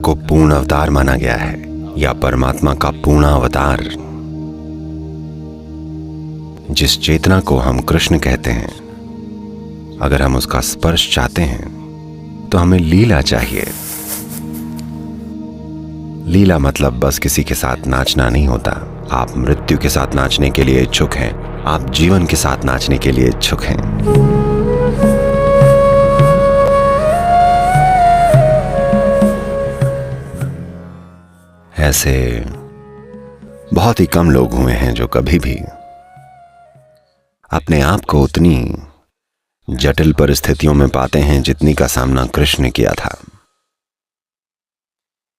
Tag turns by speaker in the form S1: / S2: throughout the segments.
S1: को पूर्ण अवतार माना गया है या परमात्मा का पूर्ण अवतार। जिस चेतना को हम कृष्ण कहते हैं, अगर हम उसका स्पर्श चाहते हैं तो हमें लीला चाहिए। लीला मतलब बस किसी के साथ नाचना नहीं होता। आप मृत्यु के साथ नाचने के लिए इच्छुक हैं, आप जीवन के साथ नाचने के लिए इच्छुक हैं। ऐसे बहुत ही कम लोग हुए हैं जो कभी भी अपने आप को उतनी जटिल परिस्थितियों में पाते हैं जितनी का सामना कृष्ण ने किया था।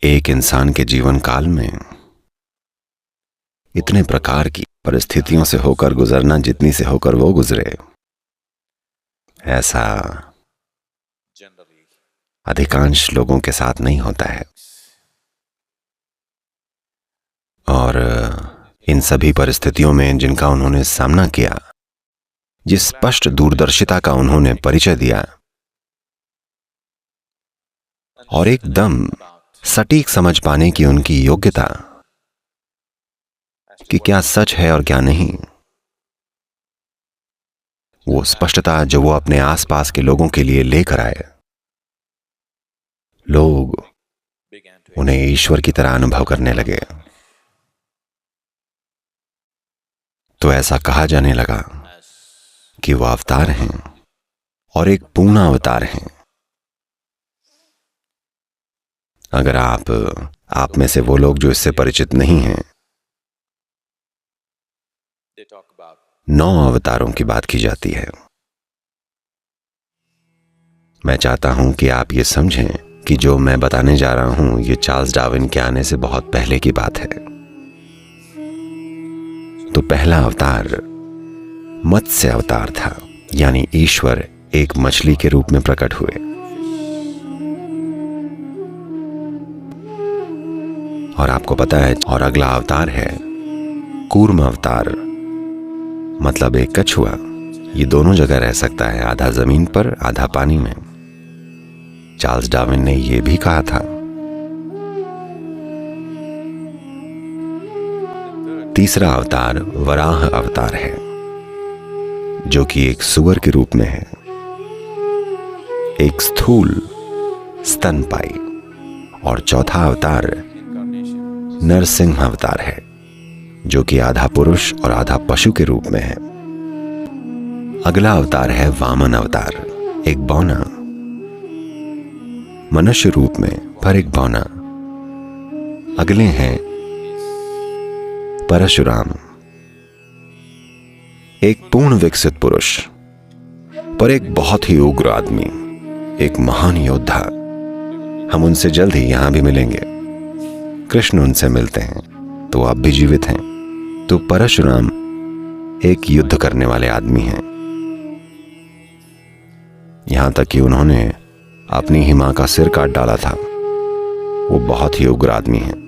S1: एक इंसान के जीवन काल में इतने प्रकार की परिस्थितियों से होकर गुजरना जितनी से होकर वो गुजरे, ऐसा अधिकांश लोगों के साथ नहीं होता है। और इन सभी परिस्थितियों में जिनका उन्होंने सामना किया, जिस स्पष्ट दूरदर्शिता का उन्होंने परिचय दिया और एकदम सटीक समझ पाने की उनकी योग्यता कि क्या सच है और क्या नहीं, वो स्पष्टता जो वो अपने आसपास के लोगों के लिए लेकर आए, लोग उन्हें ईश्वर की तरह अनुभव करने लगे। तो ऐसा कहा जाने लगा कि वो अवतार हैं और एक पूर्ण अवतार हैं। अगर आप में से वो लोग जो इससे परिचित नहीं हैं, 9 अवतारों की बात की जाती है। मैं चाहता हूं कि आप ये समझें कि जो मैं बताने जा रहा हूं ये चार्ल्स डार्विन के आने से बहुत पहले की बात है। तो पहला अवतार मत्स्य अवतार था, यानी ईश्वर एक मछली के रूप में प्रकट हुए। और आपको पता है, और अगला अवतार है कूर्म अवतार, मतलब एक कछुआ। ये दोनों जगह रह सकता है, आधा जमीन पर आधा पानी में। चार्ल्स डार्विन ने यह भी कहा था। तीसरा अवतार वराह अवतार है, जो कि एक सुअर के रूप में है, एक स्थूल स्तनपायी। और चौथा अवतार नरसिंह अवतार है, जो कि आधा पुरुष और आधा पशु के रूप में है। अगला अवतार है वामन अवतार, एक बौना, मनुष्य रूप में पर एक बौना। अगले हैं परशुराम, एक पूर्ण विकसित पुरुष पर एक बहुत ही उग्र आदमी, एक महान योद्धा। हम उनसे जल्द ही यहां भी मिलेंगे। कृष्ण उनसे मिलते हैं तो आप भी जीवित हैं। तो परशुराम एक युद्ध करने वाले आदमी हैं, यहां तक कि उन्होंने अपनी ही मां का सिर काट डाला था। वो बहुत ही उग्र आदमी हैं।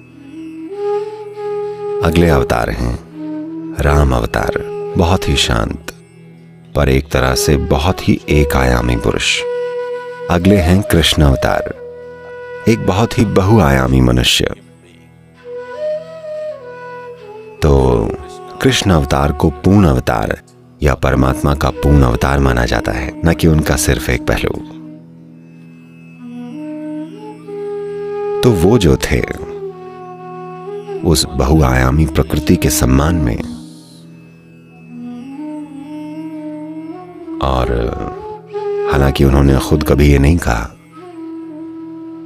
S1: अगले अवतार हैं राम अवतार, बहुत ही शांत पर एक तरह से बहुत ही एक आयामी पुरुष। अगले हैं कृष्ण अवतार, एक बहुत ही बहुआयामी मनुष्य। तो कृष्ण अवतार को पूर्ण अवतार या परमात्मा का पूर्ण अवतार माना जाता है, न कि उनका सिर्फ एक पहलू। तो वो जो थे उस बहुआयामी प्रकृति के सम्मान में, और हालांकि उन्होंने खुद कभी ये नहीं कहा,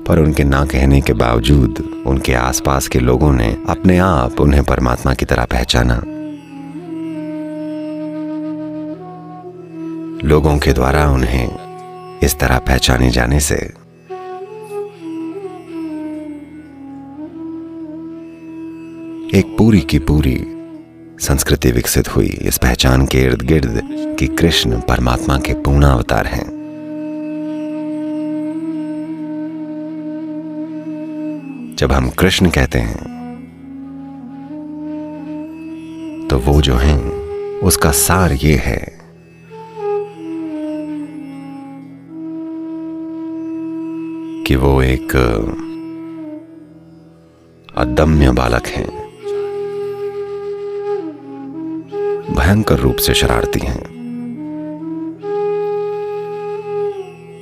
S1: पर उनके ना कहने के बावजूद उनके आसपास के लोगों ने अपने आप उन्हें परमात्मा की तरह पहचाना। लोगों के द्वारा उन्हें इस तरह पहचाने जाने से एक पूरी की पूरी संस्कृति विकसित हुई इस पहचान के इर्द गिर्द कि कृष्ण परमात्मा के पूर्ण अवतार हैं। जब हम कृष्ण कहते हैं तो वो जो हैं उसका सार ये है कि वो एक अदम्य बालक हैं, भयंकर रूप से शरारती हैं,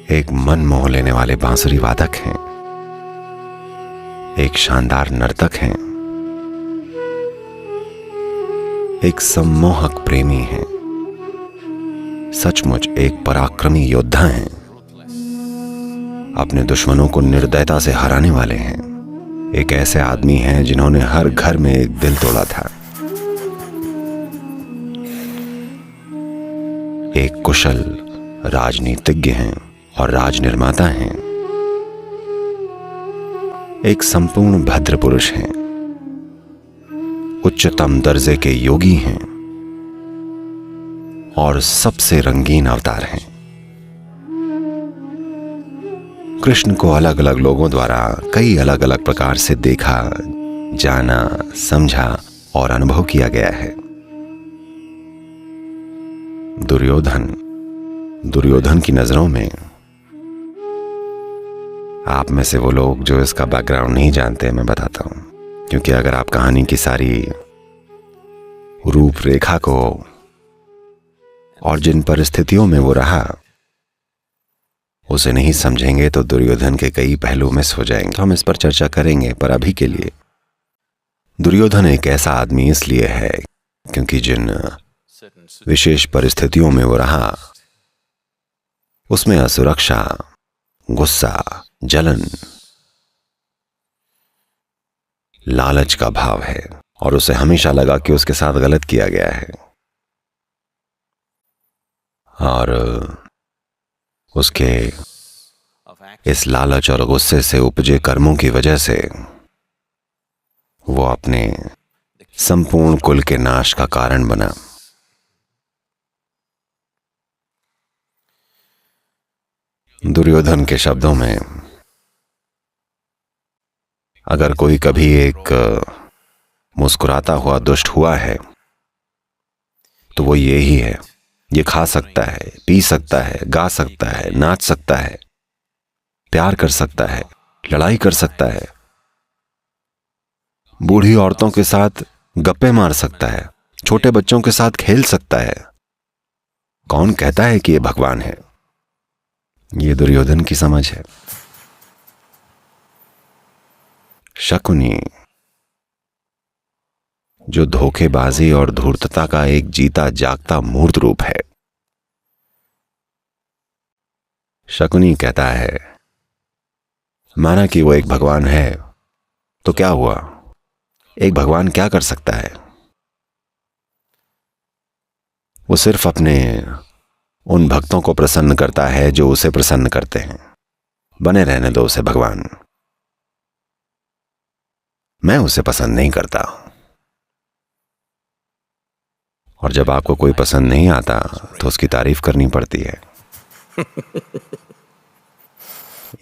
S1: एक मन मोह लेने वाले बांसुरी वादक हैं, एक शानदार नर्तक हैं, एक सम्मोहक प्रेमी हैं, सचमुच एक पराक्रमी योद्धा हैं, अपने दुश्मनों को निर्दयता से हराने वाले हैं, एक ऐसे आदमी हैं जिन्होंने हर घर में एक दिल तोड़ा था, एक कुशल राजनीतिज्ञ हैं और राजनिर्माता हैं, एक संपूर्ण भद्र पुरुष हैं, उच्चतम दर्जे के योगी हैं और सबसे रंगीन अवतार हैं। कृष्ण को अलग अलग लोगों द्वारा कई अलग अलग प्रकार से देखा, जाना, समझा और अनुभव किया गया है। दुर्योधन की नजरों में, आप में से वो लोग जो इसका बैकग्राउंड नहीं जानते, मैं बताता हूं, क्योंकि अगर आप कहानी की सारी रूपरेखा को और जिन परिस्थितियों में वो रहा उसे नहीं समझेंगे तो दुर्योधन के कई पहलू मिस हो जाएंगे। तो हम इस पर चर्चा करेंगे, पर अभी के लिए दुर्योधन एक ऐसा आदमी इसलिए है क्योंकि जिन विशेष परिस्थितियों में वो रहा उसमें असुरक्षा, गुस्सा, जलन, लालच का भाव है और उसे हमेशा लगा कि उसके साथ गलत किया गया है और उसके इस लालच और गुस्से से उपजे कर्मों की वजह से वो अपने संपूर्ण कुल के नाश का कारण बना। दुर्योधन के शब्दों में, अगर कोई कभी एक मुस्कुराता हुआ दुष्ट हुआ है तो वो ये ही है। ये खा सकता है, पी सकता है, गा सकता है, नाच सकता है, प्यार कर सकता है, लड़ाई कर सकता है, बूढ़ी औरतों के साथ गप्पे मार सकता है, छोटे बच्चों के साथ खेल सकता है। कौन कहता है कि ये भगवान है? ये दुर्योधन की समझ है। शकुनी, जो धोखेबाजी और धूर्तता का एक जीता जागता मूर्त रूप है। शकुनी कहता है, माना कि वो एक भगवान है तो क्या हुआ? एक भगवान क्या कर सकता है? वो सिर्फ अपने उन भक्तों को प्रसन्न करता है जो उसे प्रसन्न करते हैं। बने रहने दो उसे भगवान। मैं उसे पसंद नहीं करता। और जब आपको कोई पसंद नहीं आता तो उसकी तारीफ करनी पड़ती है।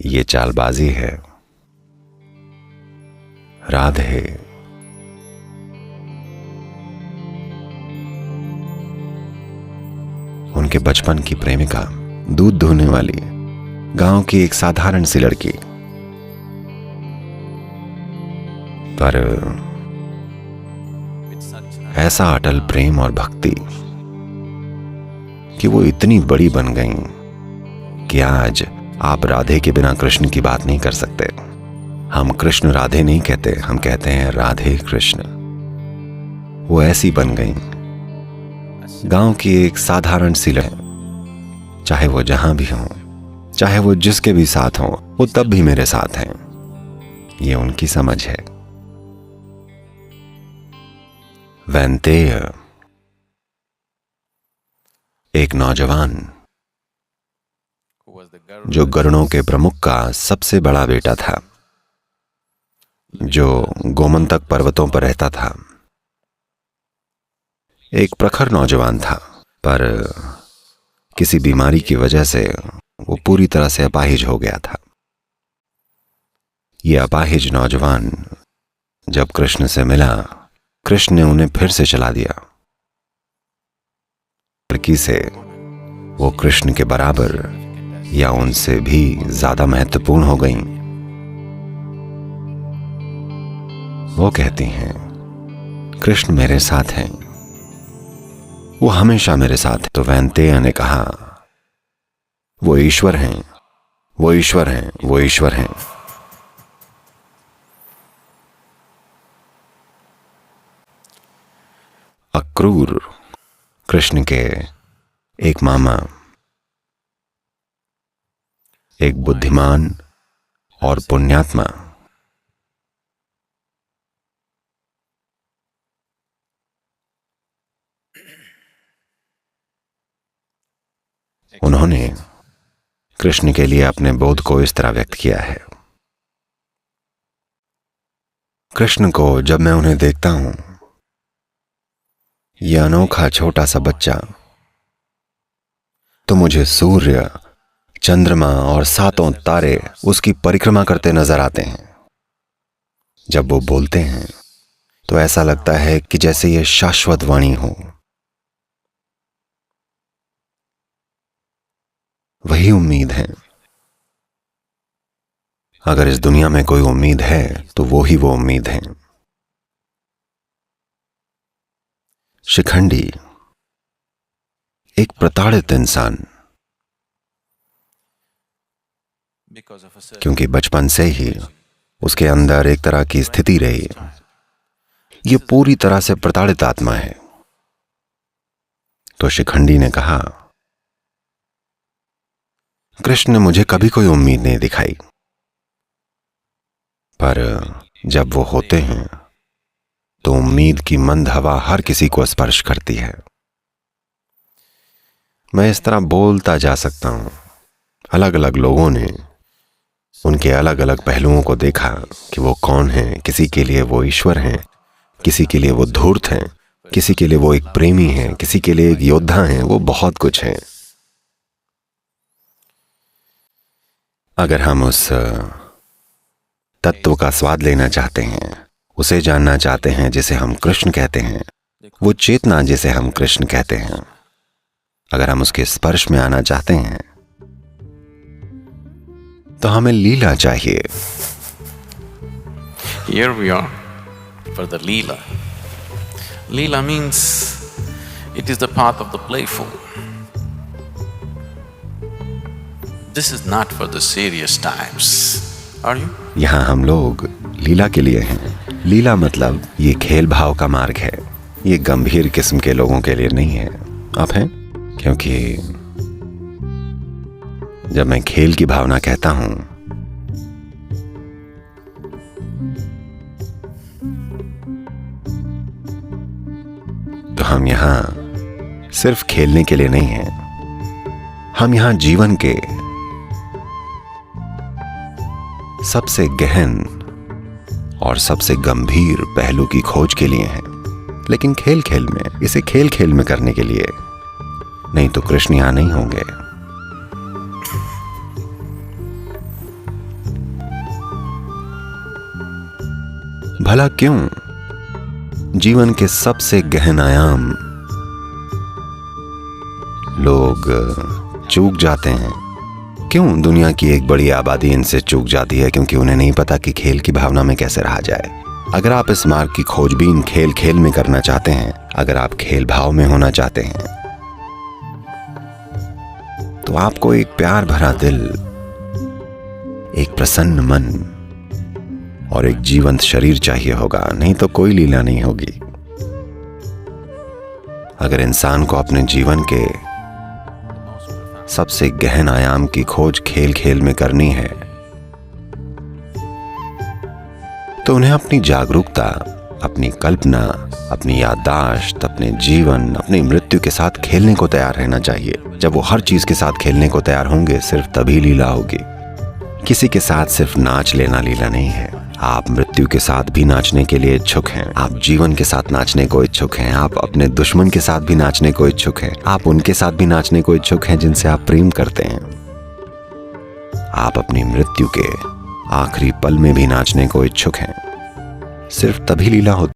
S1: ये चालबाजी है। राधे। उनके बचपन की प्रेमिका, दूध दूहने वाली गांव की एक साधारण सी लड़की, पर ऐसा अटल प्रेम और भक्ति कि वो इतनी बड़ी बन गईं कि आज आप राधे के बिना कृष्ण की बात नहीं कर सकते। हम कृष्ण राधे नहीं कहते, हम कहते हैं राधे कृष्ण। वो ऐसी बन गईं, गांव की एक साधारण सी लड़की, चाहे वो जहां भी हो, चाहे वो जिसके भी साथ हो, वो तब भी मेरे साथ हैं। ये उनकी समझ है। वैंतेय, एक नौजवान जो गरुड़ों के प्रमुख का सबसे बड़ा बेटा था, जो गोमंतक पर्वतों पर रहता था। एक प्रखर नौजवान था, पर किसी बीमारी की वजह से वो पूरी तरह से अपाहिज हो गया था। ये अपाहिज नौजवान जब कृष्ण से मिला, कृष्ण ने उन्हें फिर से चला दिया। लड़की से वो कृष्ण के बराबर या उनसे भी ज्यादा महत्वपूर्ण हो गईं। वो कहती हैं, कृष्ण मेरे साथ हैं, वो हमेशा मेरे साथ हैं। तो वैनतेय ने कहा, वो ईश्वर हैं, वो ईश्वर हैं, वो ईश्वर हैं। अक्रूर कृष्ण के एक मामा, एक बुद्धिमान और पुण्यात्मा। उन्होंने कृष्ण के लिए अपने बोध को इस तरह व्यक्त किया है, कृष्ण को जब मैं उन्हें देखता हूं, यह अनोखा छोटा सा बच्चा, तो मुझे सूर्य, चंद्रमा और 7 तारे उसकी परिक्रमा करते नजर आते हैं। जब वो बोलते हैं तो ऐसा लगता है कि जैसे ये शाश्वत वाणी हो। वही उम्मीद है। अगर इस दुनिया में कोई उम्मीद है तो वो ही वो उम्मीद है। शिखंडी एक प्रताड़ित इंसान, क्योंकि बचपन से ही उसके अंदर एक तरह की स्थिति रही। ये पूरी तरह से प्रताड़ित आत्मा है। तो शिखंडी ने कहा, कृष्ण ने मुझे कभी कोई उम्मीद नहीं दिखाई, पर जब वो होते हैं तो उम्मीद की मंद हवा हर किसी को स्पर्श करती है। मैं इस तरह बोलता जा सकता हूं। अलग अलग लोगों ने उनके अलग अलग पहलुओं को देखा कि वो कौन हैं। किसी के लिए वो ईश्वर हैं, किसी के लिए वो धूर्त हैं, किसी के लिए वो एक प्रेमी हैं, किसी के लिए एक योद्धा हैं। वो बहुत कुछ हैं। अगर हम उस तत्व का स्वाद लेना चाहते हैं, उसे जानना चाहते हैं जिसे हम कृष्ण कहते हैं, वो चेतना जिसे हम कृष्ण कहते हैं, अगर हम उसके स्पर्श में आना चाहते हैं तो हमें लीला चाहिए।
S2: Here we are for the Leela. Leela means it is the path of the playful. This is not for the serious times. Are you?
S1: यहां हम लोग लीला के लिए हैं। लीला मतलब ये खेल भाव का मार्ग है। ये गंभीर किस्म के लोगों के लिए नहीं है। आप हैं? क्योंकि जब मैं खेल की भावना कहता हूं तो हम यहां सिर्फ खेलने के लिए नहीं हैं। हम यहां जीवन के सबसे गहन और सबसे गंभीर पहलू की खोज के लिए हैं। लेकिन खेल खेल में, इसे खेल खेल में करने के लिए नहीं तो कृष्ण यहां नहीं होंगे। भला क्यों जीवन के सबसे गहन आयाम लोग चूक जाते हैं? क्यों दुनिया की एक बड़ी आबादी इनसे चूक जाती है? क्योंकि उन्हें नहीं पता कि खेल की भावना में कैसे रहा जाए। अगर आप इस मार्ग की खोजबीन खेल खेल में करना चाहते हैं, अगर आप खेल भाव में होना चाहते हैं, तो आपको एक प्यार भरा दिल, एक प्रसन्न मन और एक जीवंत शरीर चाहिए होगा। नहीं तो कोई लीला नहीं होगी। अगर इंसान को अपने जीवन के सबसे गहन आयाम की खोज खेल खेल में करनी है तो उन्हें अपनी जागरूकता, अपनी कल्पना, अपनी याददाश्त, अपने जीवन, अपनी मृत्यु के साथ खेलने को तैयार रहना चाहिए। जब वो हर चीज के साथ खेलने को तैयार होंगे, सिर्फ तभी लीला होगी। किसी के साथ सिर्फ नाच लेना लीला नहीं है। आप मृत्यु के साथ भी नाचने के लिए इच्छुक हैं। आप जीवन के साथ नाचने को इच्छुक हैं। आप अपने दुश्मन के साथ भी नाचने को इच्छुक हैं। आप उनके साथ भी नाचने को इच्छुक हैं जिनसे आप प्रेम करते हैं। आप अपनी मृत्यु के आखिरी पल में भी नाचने को इच्छुक हैं। सिर्फ तभी लीला होती